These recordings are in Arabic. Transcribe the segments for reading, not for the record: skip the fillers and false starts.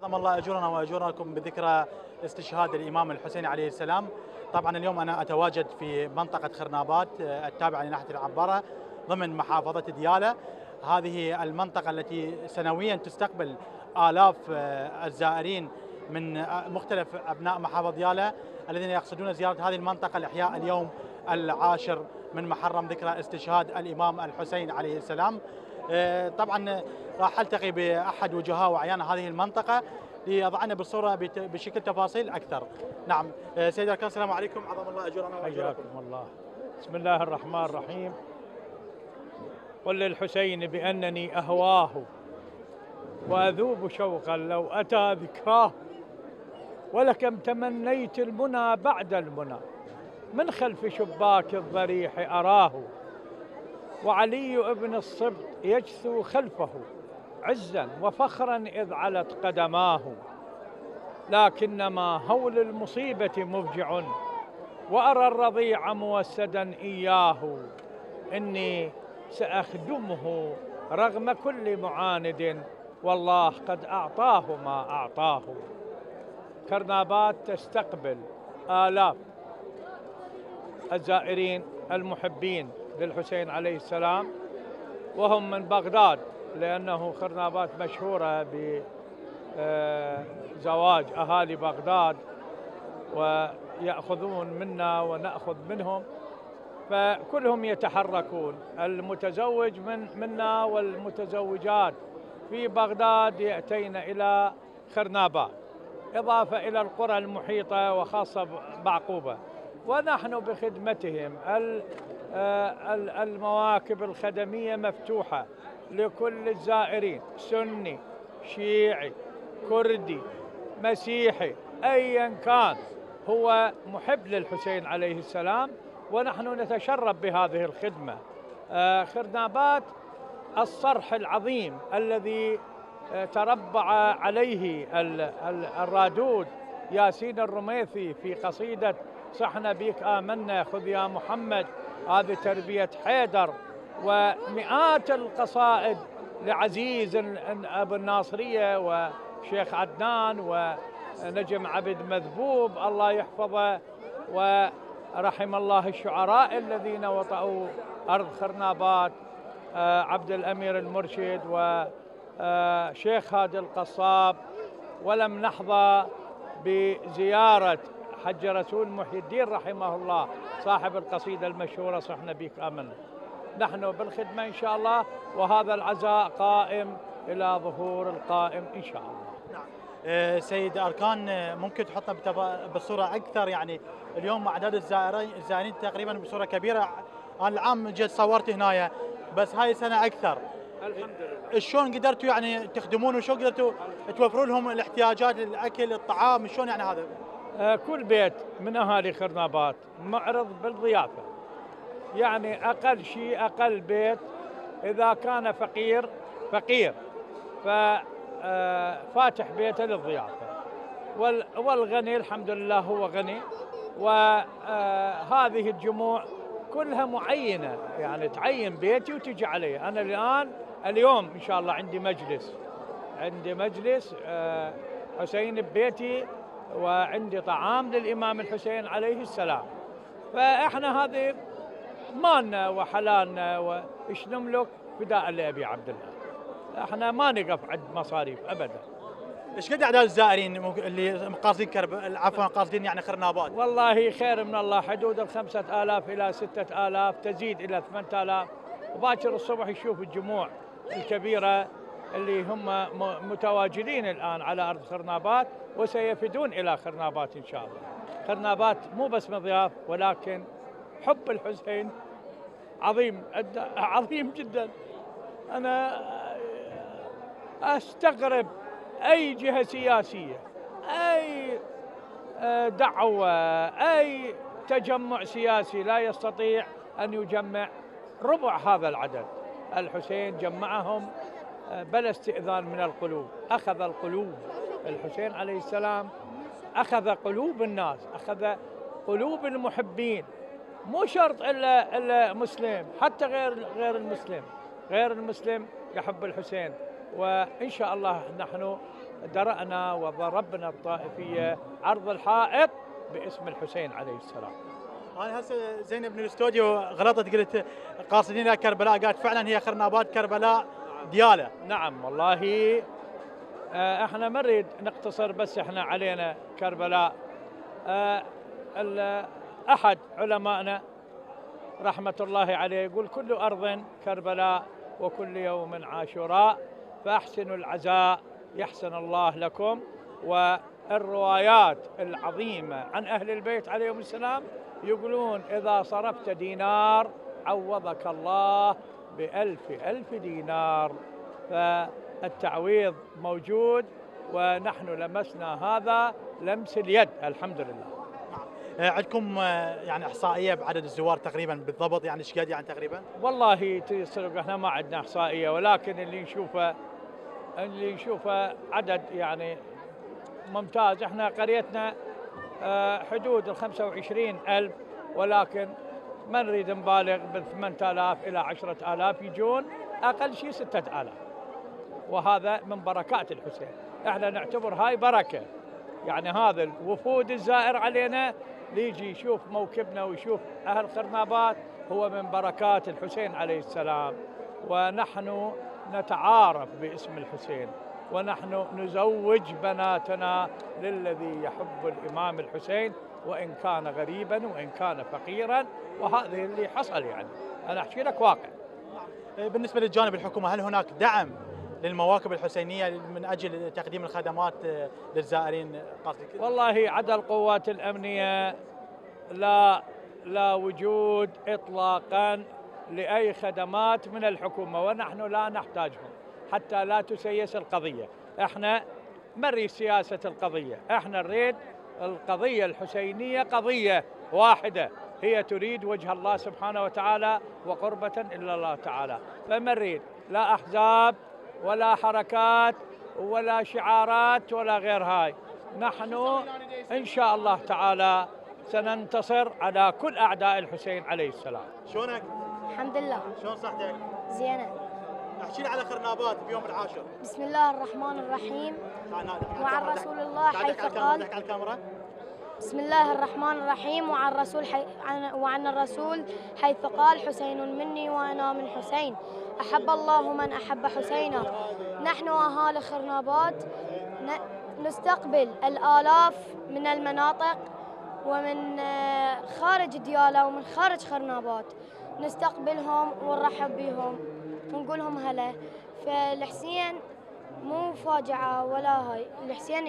عظم الله اجورنا واجوركم بذكرى استشهاد الامام الحسين عليه السلام. طبعا اليوم انا اتواجد في منطقه خرنابات التابعه لناحيه العباره ضمن محافظه دياله. هذه المنطقه التي سنويا تستقبل الاف الزائرين من مختلف ابناء محافظه دياله الذين يقصدون زياره هذه المنطقه لاحياء اليوم العاشر من محرم ذكرى استشهاد الامام الحسين عليه السلام. طبعا راح التقي باحد وجهاء واعيان هذه المنطقه ليضعنا بالصوره بشكل تفاصيل اكثر. نعم سيدي الكرام، السلام عليكم، عظم الله اجورنا واجوركم. حياكم الله. بسم الله الرحمن الرحيم. قل للحسين بانني اهواه واذوب شوقا لو اتى ذكراه، ولكم تمنيت المنى بعد المنى من خلف شباك الضريح اراه، وعلي ابن الصبط يجثو خلفه عزا وفخرا إذ علت قدماه، لكنما هول المصيبة مفجع وأرى الرضيع موسدا إياه، إني سأخدمه رغم كل معاند والله قد أعطاه ما أعطاه. خرنابات تستقبل آلاف الزائرين المحبين للحسين عليه السلام، وهم من بغداد، لأنه خرنابات مشهورة بزواج أهالي بغداد ويأخذون منا ونأخذ منهم، فكلهم يتحركون. المتزوج منا والمتزوجات في بغداد يأتين إلى خرنابات، إضافة إلى القرى المحيطة وخاصة بعقوبة، ونحن بخدمتهم. المواكب الخدمية مفتوحة لكل الزائرين، سني، شيعي، كردي، مسيحي، أيا كان هو محب للحسين عليه السلام، ونحن نتشرف بهذه الخدمة. خرنابات الصرح العظيم الذي تربع عليه الرادود ياسين الرميثي في قصيدة صحنا بيك آمنا خذ يا محمد، هذه تربية حيدر، ومئات القصائد لعزيز أبو الناصرية وشيخ عدنان ونجم عبد مذبوب الله يحفظه، ورحم الله الشعراء الذين وطئوا أرض خرنابات، عبد الأمير المرشد وشيخ هادي القصاب. ولم نحظى بزيارة حج رسول محي الدين رحمه الله صاحب القصيدة المشهورة صحنا بيك آمنا. نحن بالخدمة إن شاء الله، وهذا العزاء قائم إلى ظهور القائم إن شاء الله. نعم سيد أركان، ممكن تحطنا بالصورة أكثر؟ يعني اليوم أعداد الزائرين تقريبا بصورة كبيرة. أنا العام جيت صورت هنا، بس هاي السنة أكثر. الحمد لله. شلون قدرتوا يعني تخدمون، وشلون قدرتوا توفروا لهم الاحتياجات، الأكل، الطعام، شلون يعني هذا؟ كل بيت من أهالي خرنابات معرض بالضيافة، يعني أقل شيء أقل بيت إذا كان فقير ففاتح بيته للضيافة، والغني الحمد لله هو غني. وهذه الجموع كلها معينة، يعني تعين بيتي وتجي عليه. أنا اليوم إن شاء الله عندي مجلس حسين ببيتي، وعندي طعام للإمام الحسين عليه السلام. فإحنا هذه مالنا وحلالنا، وإيش نملك فداء لأبي عبد الله. إحنا ما نقف عند مصاريف أبدا. ايش قد اعداد الزائرين اللي قاصدين قاصدين يعني خرنابات؟ والله خير من الله، حدود 5000 إلى 6000، تزيد إلى 8000. وباكر الصبح يشوف الجموع الكبيرة اللي هم متواجدين الآن على أرض خرنابات، وسيفدون إلى خرنابات إن شاء الله. خرنابات مو بس مضياف، ولكن حب الحسين عظيم جدا. أنا أستغرب أي جهة سياسية، أي دعوة، أي تجمع سياسي لا يستطيع أن يجمع ربع هذا العدد. الحسين جمعهم بلا استئذان من القلوب، أخذ القلوب. الحسين عليه السلام أخذ قلوب الناس، أخذ قلوب المحبين، مو شرط إلا مسلم، حتى غير المسلم يحب الحسين. وإن شاء الله نحن درأنا وضربنا الطائفية عرض الحائط باسم الحسين عليه السلام. انا هسه زينب من الاستوديو غلطت قلت قاصدين كربلاء، قالت فعلا هي خرنابات كربلاء دياله. نعم والله. احنا ما نريد نقتصر بس احنا علينا كربلاء. احد علمائنا رحمة الله عليه يقول كل أرض كربلاء وكل يوم عاشوراء، فأحسنوا العزاء يحسن الله لكم. والروايات العظيمة عن أهل البيت عليهم السلام يقولون إذا صرفت دينار عوضك الله ب1000 دينار. فالتعويض موجود ونحن لمسنا هذا لمس اليد الحمد لله. عندكم يعني احصائيه بعدد الزوار تقريبا بالضبط، يعني ايش قد يعني تقريبا؟ والله تصدق احنا ما عندنا احصائيه، ولكن اللي نشوفه عدد يعني ممتاز. احنا قريتنا حدود 25,000، ولكن ما نريد نبالغ ب 8,000 إلى 10,000 يجون، أقل شيء 6,000، وهذا من بركات الحسين. احنا نعتبر هاي بركة، يعني هذا الوفود الزائر علينا ليجي يشوف موكبنا ويشوف أهل خرنابات هو من بركات الحسين عليه السلام. ونحن نتعارف باسم الحسين، ونحن نزوج بناتنا للذي يحب الإمام الحسين وإن كان غريبا وإن كان فقيرا، وهذا اللي حصل. يعني أنا أحكي لك واقع. بالنسبة للجانب الحكومة، هل هناك دعم للمواكب الحسينية من أجل تقديم الخدمات للزائرين؟ والله عدا القوات الأمنية لا وجود إطلاقا لأي خدمات من الحكومة، ونحن لا نحتاجهم حتى لا تسيس القضية. احنا ما نريد سياسة القضية، احنا نريد القضية الحسينية قضية واحدة هي تريد وجه الله سبحانه وتعالى وقربة إلا الله تعالى. فما نريد لا أحزاب ولا حركات ولا شعارات ولا غير هاي. نحن إن شاء الله تعالى سننتصر على كل أعداء الحسين عليه السلام. شلونك؟ الحمد لله. شلون صحتك؟ زينة. احكي لي على خرنابات بيوم العاشر. بسم الله الرحمن الرحيم. وعن رسول الله حيث قال. على الكاميرا. بسم الله الرحمن الرحيم. وعن الرسول حيث قال حسين مني وأنا من حسين، أحب الله من أحب حسينا. نحن أهالي خرنابات نستقبل الآلاف من المناطق ومن خارج ديالى ومن خارج خرنابات، نستقبلهم ونرحب بهم ونقول لهم هلا. فالحسين مو فاجعة ولا هاي، الحسين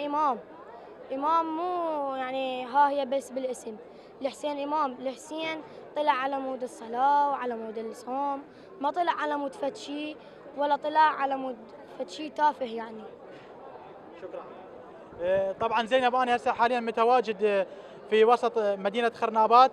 إمام مو يعني ها هي بس بالاسم. الحسين إمام، الحسين طلع على مود الصلاة وعلى مود الصوم، ما طلع على مود فتشي ولا طلع على مود فتشي تافه يعني. شكرا. طبعا زينب، أنا هسه حاليا متواجد في وسط مدينة خرنابات،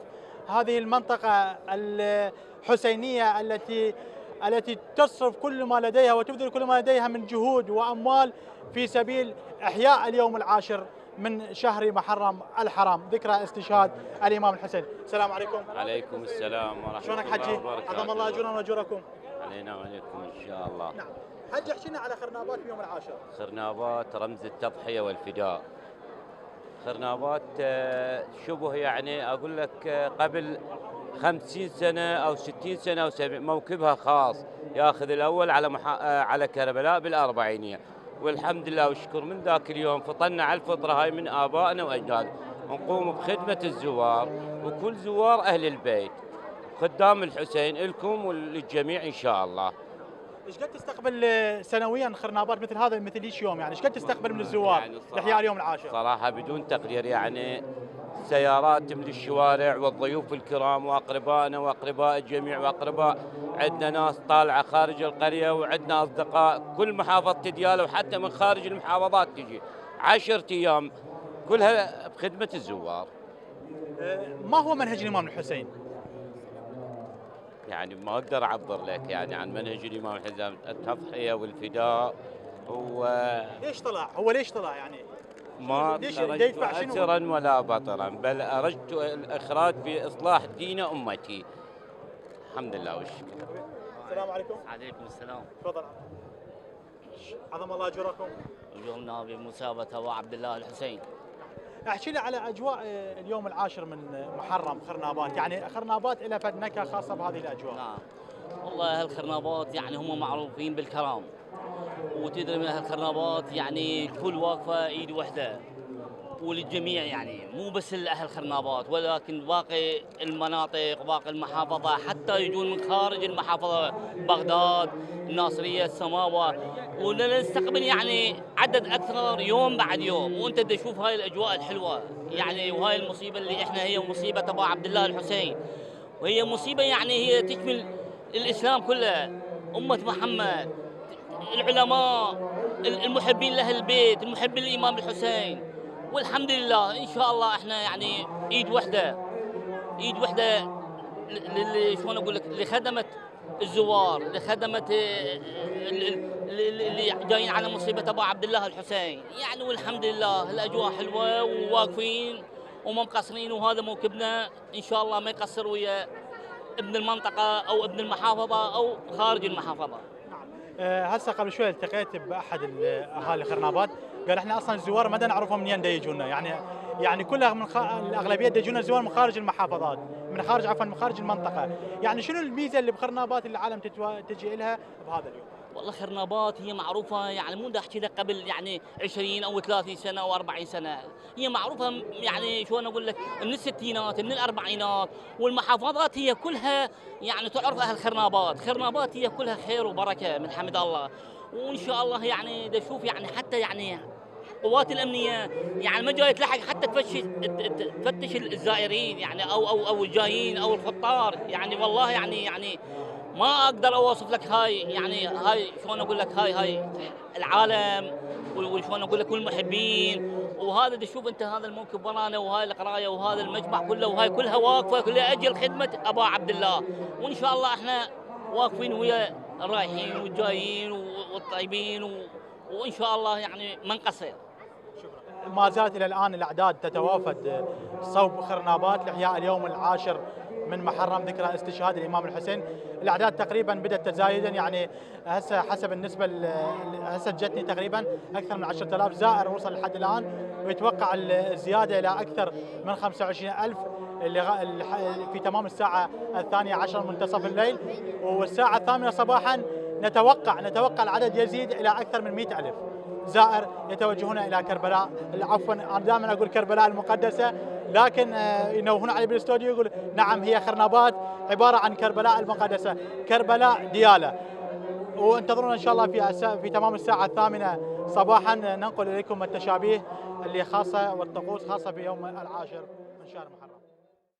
هذه المنطقة الحسينية التي تصرف كل ما لديها وتبذل كل ما لديها من جهود وأموال في سبيل إحياء اليوم العاشر من شهر محرم الحرام، ذكرى استشهاد الإمام الحسين. السلام عليكم. عليكم السلام ورحمة الله وبركاته. شلونك حجي؟ عظم الله أجورنا وأجوركم. علينا وعليكم إن شاء الله. نعم. حجي احكي لنا على خرنابات في يوم العاشر. خرنابات رمز التضحية والفداء. خرنابات شبه يعني أقول لك قبل 50 سنة أو 60 سنة أو 70 موكبها خاص ياخذ الأول على كربلاء بالأربعينية، والحمد لله والشكر من ذاك اليوم فطنا على الفطرة هاي من آبائنا وأجدادنا، نقوم بخدمة الزوار وكل زوار أهل البيت، خدام الحسين لكم وللجميع إن شاء الله. ايش قد تستقبل سنويا خرنابات مثل هذا مثل ايش يوم؟ يعني ايش قد تستقبل من الزوار يعني لاحياء اليوم العاشر؟ صراحة بدون تقدير، يعني سيارات تملي الشوارع والضيوف الكرام واقربائنا واقرباء الجميع واقرباء، عندنا ناس طالعه خارج القريه وعندنا اصدقاء كل محافظه دياله وحتى من خارج المحافظات تجي 10 ايام كلها بخدمه الزوار. ما هو منهج الامام الحسين؟ يعني ما اقدر اعبر لك يعني عن منهج الامام الحسين، التضحيه والفداء. ليش طلع؟ هو ليش طلع يعني؟ ما أرجت أسرا ولا بطرا، بل أرجت الإخراج في إصلاح دين أمتي. الحمد لله والشكر. السلام عليكم. عليكم السلام. تفضل. عظم الله اجوركم. اجورنا بمثابه ابو عبد الله الحسين. احكي لي على اجواء اليوم العاشر من محرم خرنابات، يعني خرنابات لها فد نكهه خاصه بهذه الاجواء. نعم والله هالخرنابات يعني هم معروفين بالكرم، وتدري من هالخرنابات يعني كل واقفه ايد وحده وللجميع، يعني مو بس الاهل خرنابات ولكن باقي المناطق باقي المحافظه، حتى يجون من خارج المحافظه بغداد الناصريه السماوه، ونستقبل يعني عدد اكثر يوم بعد يوم. وانت تشوف هاي الاجواء الحلوه يعني، وهاي المصيبه اللي احنا هي مصيبه ابو عبد الله الحسين، وهي مصيبه يعني هي تشمل الاسلام كله، امه محمد، العلماء، المحبين لاهل البيت، المحبين للامام الحسين. والحمد لله ان شاء الله احنا يعني ايد وحده شلون اقول لك، لخدمه الزوار، لخدمه اللي جايين على مصيبه ابو عبد الله الحسين يعني. والحمد لله الاجواء حلوه وواقفين وما مقصرين، وهذا موكبنا ان شاء الله ما يقصر ويا ابن المنطقه او ابن المحافظه او خارج المحافظه. هسه قبل شوي التقيت باحد اهالي خرنابات، قال احنا اصلا الزوار ما نعرفهم منين يجونا، يعني كلها الاغلبيه يجونا الزوار من خارج المحافظات، من خارج المنطقه، يعني شنو الميزه اللي بخرنابات اللي العالم تجي لها بهذا اليوم؟ والله خرنابات هي معروفه يعني، مو بدي احكي لك قبل يعني 20 او 30 سنه او 40 سنه، هي معروفه يعني شلون اقول لك من الستينات من الاربعينات، والمحافظات هي كلها يعني تعرف اهل خرنابات هي كلها خير وبركه من حمد الله. وان شاء الله يعني دا شوف يعني حتى يعني القوات الامنيه يعني ما جاي تلحق حتى تفتش الزائرين يعني او الجايين او الخطار يعني. والله يعني ما اقدر اوصف لك هاي يعني، هاي شلون اقول لك، هاي العالم وشلون اقول لك والمحبين، وهذا تشوف انت هذا الموكب ورانا، وهاي القرايه وهذا المجمع كله، وهاي كلها واقفه كلها اجل خدمه ابا عبد الله. وان شاء الله احنا واقفين ويا الرايحين والجايين والطيبين وان شاء الله يعني ما نقصر. ما زالت الى الان الاعداد تتوافد صوب خرنابات لاحياء اليوم العاشر من محرم ذكرى استشهاد الامام الحسين. الاعداد تقريبا بدات تزايدا، يعني هسه حسب النسبه هسه جتني تقريبا اكثر من 10,000 زائر وصل لحد الان، ويتوقع الزياده الى اكثر من 25,000 في تمام الساعه 12 منتصف الليل، والساعه 8 صباحا نتوقع العدد يزيد الى اكثر من 100,000 زائر يتوجهون الى كربلاء، عفوا انا دائما اقول كربلاء المقدسه، لكن ينوهون علي بالاستوديو يقول نعم هي خرنابات عباره عن كربلاء المقدسه، كربلاء دياله. وانتظرونا ان شاء الله في تمام الساعه 8 صباحا ننقل اليكم التشابيه اللي خاصه والطقوس خاصه بيوم العاشر من شهر محرم.